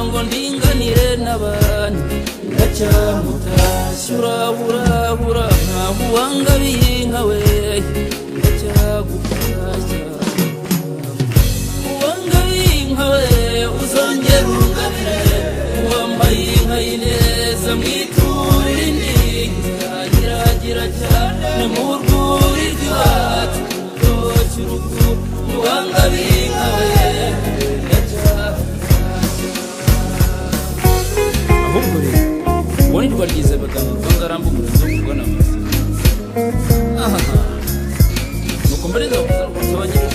ngo ndinganire n'abandi ndacyamutashya urahurahura nkaho uwangabiye inka we ndacyagutashya uwangabiye inka we uzongera ungabire uwambaye inka y'ineza mwiturire indinga iragira cyane mu rwuri rw'iwacu rutoshya urugo uwangabiye inka we Woni rwagize baganga bangarambu murazo kubona amazi aha nuko mbere ndavuga kubanyira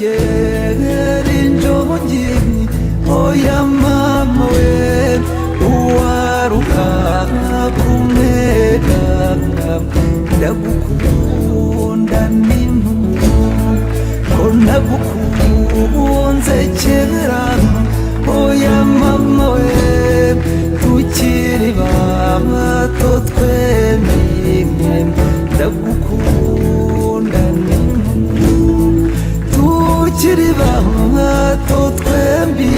kanjogera injogi oya mama we uwaruka kumwega ndagukunda n'intumu ko nagukunze kera oya mama we tukiri bato twemye ndagukunda tukiri bato twembi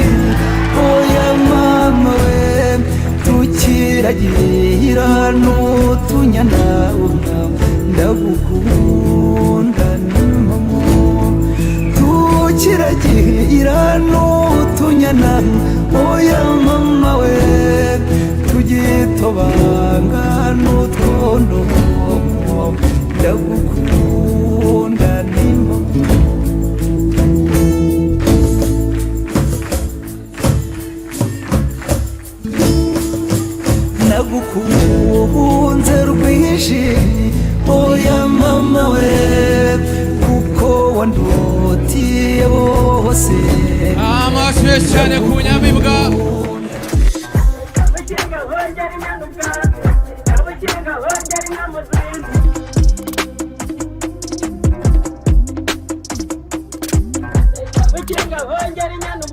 oya mama we tukiragira n'utunyana ndagukunda n'imamo tukiragira n'utunyana oya mama we tugitobanga n'utwondo ndagukunda n'imamo nagukunze rwinshi oya mama we kuko wandutiye bose amashwe cyane ku nyamibwa Vikinga hongera inyana